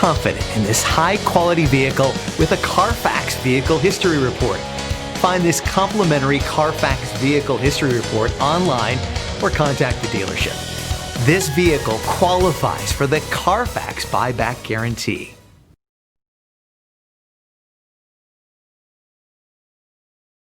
confident in this high-quality vehicle with a CARFAX Vehicle History Report. Find this complimentary CARFAX Vehicle History Report online or contact the dealership. This vehicle qualifies for the CARFAX Buyback Guarantee.